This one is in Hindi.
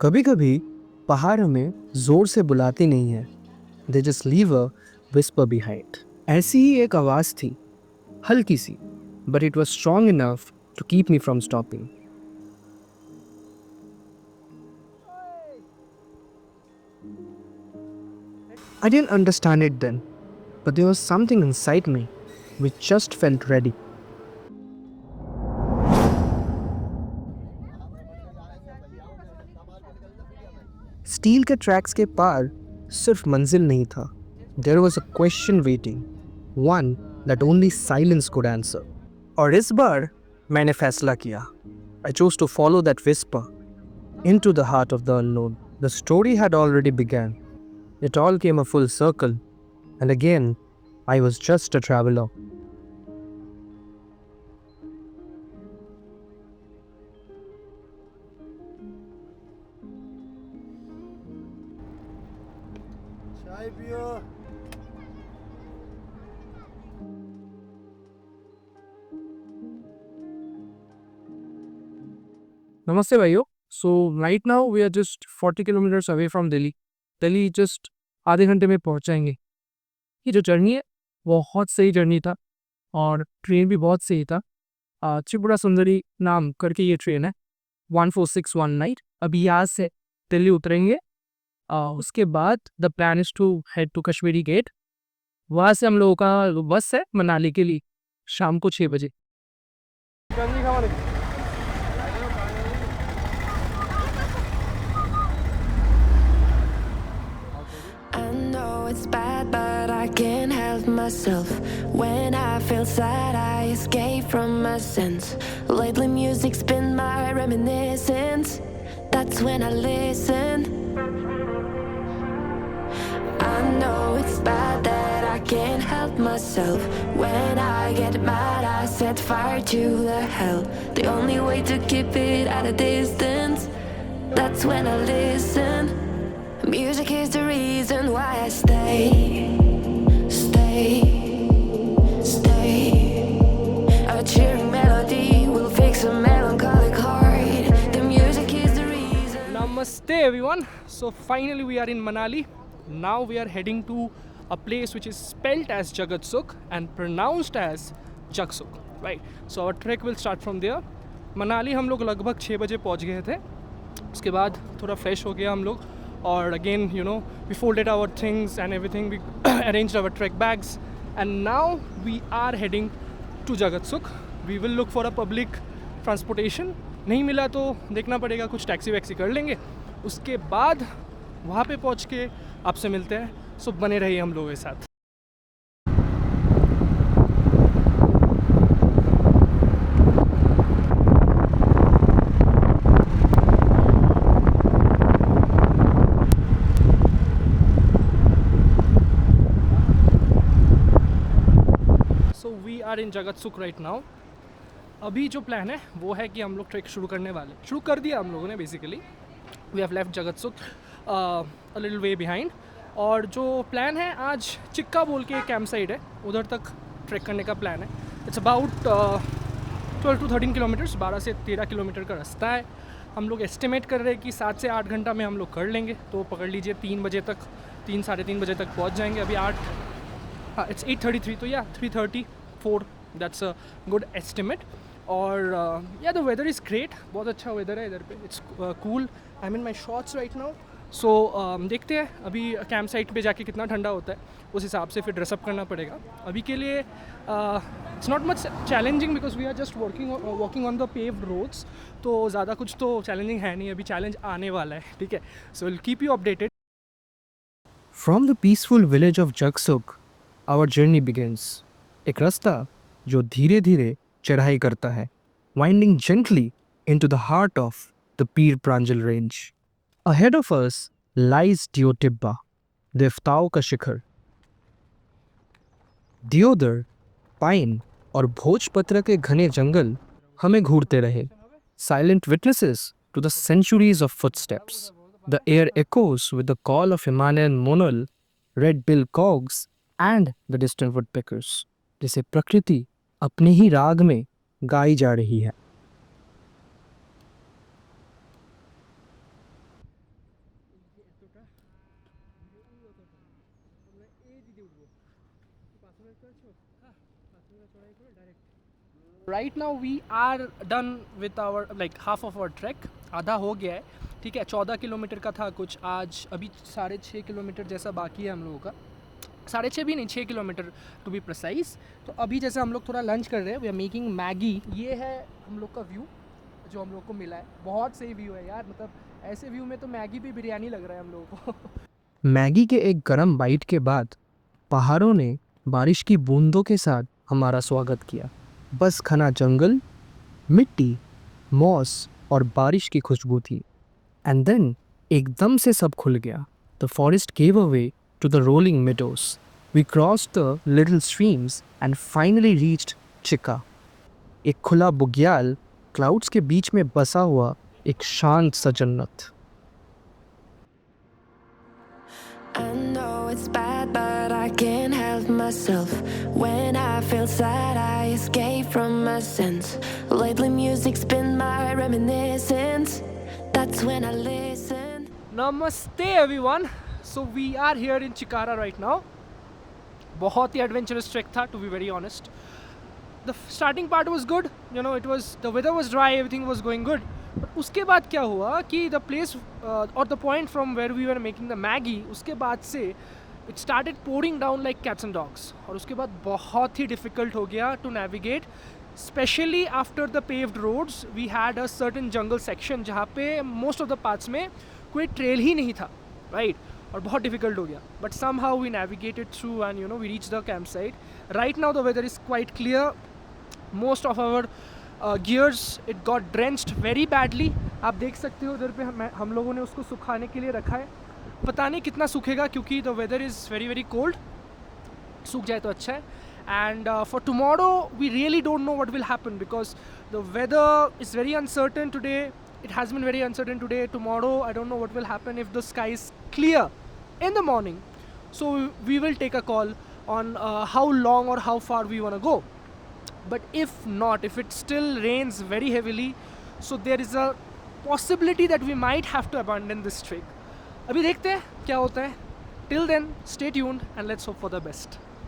कभी कभी पहाड़ हमें जोर से बुलाती नहीं है, they just leave a whisper behind. ऐसी ही एक आवाज थी, हल्की सी, but it was strong enough to keep me from stopping. I didn't understand it then, but there was something inside me which just felt ready. Steel के ट्रैक्स के पार सिर्फ मंजिल नहीं था, there was a question waiting, one that only silence could answer. और इस बार मैंने फैसला किया। I chose to follow that whisper into the heart of the unknown. The story had already begun. It all came a full circle, and again, I was just a traveler. चाय पियो। Namaste, Bhaiyo. So right now we are just 40 kilometers away from Delhi. Delhi just आधे घंटे में पहुंच जाएंगे। ये जो जर्नी है बहुत सही जर्नी था और ट्रेन भी बहुत सही था। त्रिपुरा सुंदरी नाम करके ये ट्रेन है 1461 नाइट। अभी यहाँ से दिल्ली उतरेंगे। उसके बाद the plan is to head to Kashmiri gate. वहाँ से हम लोगों का बस है मनाली के लिए शाम को 6 बजे। I know it's bad, but I can't help myself. When I feel sad, I escape from my sense. Lately, music's been my reminiscence. That's when I listen. I know it's bad that I can't help myself. When I get mad, I set fire to the hell. The only way to keep it at a distance. That's when I listen. Music is the reason why I stay. A cheering melody will fix a melancholic heart. The music is the reason. Namaste everyone. So finally we are in Manali. Now we are heading to a place which is spelt as Jagatsuk and pronounced as Jagsuk. Right. So our trek will start from there. Manali हम लोग लगभग 6 बजे पहुंच गए थे। उसके बाद थोड़ा फ्रेश हो गया हम लोग और again we folded our things and everything, we arranged our trek bags and now we are heading to Jagatsuk. We will look for a public transportation. नहीं मिला तो देखना पड़ेगा, कुछ टैक्सी वैक्सी कर लेंगे। उसके बाद वहाँ पे पहुँच के आपसे मिलते हैं। सो बने रहिए हम लोगों के साथ। Are in Jagatsukh right now. अभी जो प्लान है वो है कि हम लोग ट्रैक शुरू कर दिया हम लोगों ने। Basically we have left Jagatsukh a little way behind. और जो प्लान है आज चिक्का बोल के एक कैंप साइट है, उधर तक ट्रैक करने का प्लान है। इट्स अबाउट 12 to 13 किलोमीटर्स, 12 से 13 किलोमीटर का रास्ता है। हम लोग एस्टिमेट कर रहे हैं कि 7 से 8 घंटा में हम लोग कर लेंगे, तो पकड़ लीजिए 3 बजे तक, 3 साढ़े 3 बजे तक पहुँच जाएंगे। अभी 8 इट्स 8:33, तो या 3:34, दैट्स अ गुड एस्टिमेट। और या द वेदर इज़ ग्रेट, बहुत अच्छा वेदर है इधर पे। It's cool, I mean my shorts right now. So देखते हैं अभी कैंप साइट पे जाके कितना ठंडा होता है, उस हिसाब से फिर ड्रेसअप करना पड़ेगा। अभी के लिए it's not much challenging because we are just walking on the paved roads, तो ज़्यादा कुछ तो चैलेंजिंग है नहीं। अभी चैलेंज आने वाला है, ठीक है। So will keep you updated. From the peaceful village of Jagsuk, our journey begins. एक रास्ता जो धीरे धीरे चढ़ाई करता है, winding gently into the heart of the Pir Pranjal range. Ahead of us lies Diotibba, देवताओं का शिखर। दियोदर, पाइन और भोजपत्र के घने जंगल हमें घूरते रहे, silent witnesses to the centuries of footsteps. The air echoes with the call of Himalayan monal, red-billed cogs, and the distant woodpeckers. जिसे प्रकृति अपने ही राग में गाई जा रही है। Right now we are done with our like half of our track, आधा हो गया है, ठीक है। 14 किलोमीटर का था कुछ, आज अभी 6.5 किलोमीटर जैसा बाकी है हम लोगों का, 6.5 भी नहीं, 6 किलोमीटर टू बी प्रिसाइज। तो अभी जैसे हम लोग थोड़ा लंच कर रहे हैं, वी आर मेकिंग मैगी। ये है हम लोग का व्यू जो हम लोग को मिला है, बहुत सही व्यू है यार, मतलब ऐसे व्यू में तो मैगी भी बिरयानी लग रहा है हम लोगों को। मैगी के एक गरम बाइट के बाद पहाड़ों ने बारिश की बूंदों के साथ हमारा स्वागत किया। बस घना जंगल, मिट्टी, मॉस और बारिश की खुशबू थी। एंड देन एकदम से सब खुल गया। The forest gave away to the rolling meadows. We crossed the little streams and finally reached Chika. एक खुला बुग्याल क्लाउड्स के बीच में बसा हुआ एक शांत सा जन्नत। I know it's bad, but I can't help myself. When I feel sad, I escape from my sense. Lately, music's been my reminiscence. That's when I listen. नमस्ते everyone, so we are here in Chikara right now. बहुत ही एडवेंचरस ट्रैक था, to be very honest. The starting part was good, you know, it was, the weather was dry, everything was going good. But उसके बाद क्या हुआ कि द प्लेस और the point from where we were making the Maggi, उसके बाद से it started pouring down like cats and dogs, और उसके बाद बहुत ही डिफ़िकल्ट हो गया to navigate, specially after the paved roads. We had a certain jungle section जहाँ पे मोस्ट ऑफ द पार्ट्स में कोई ट्रेल ही नहीं था, राइट, और बहुत डिफिकल्ट हो गया। But somehow we navigated through and you know we reach the camp site. Right now the weather is quite clear. Most of our gears it got drenched very badly. आप देख सकते हो उधर पे हम लोगों ने उसको सुखाने के लिए रखा है, पता नहीं कितना सूखेगा क्योंकि the weather is very very cold. सूख जाए तो अच्छा है। And for tomorrow, we really don't know what will happen because the weather is very uncertain today. It has been very uncertain today. Tomorrow, I don't know what will happen if the sky is clear in the morning. So we will take a call on how long or how far we want to go. But if not, if it still rains very heavily, so there is a possibility that we might have to abandon this trek. अभी देखते हैं क्या होता है. Till then, stay tuned and let's hope for the best.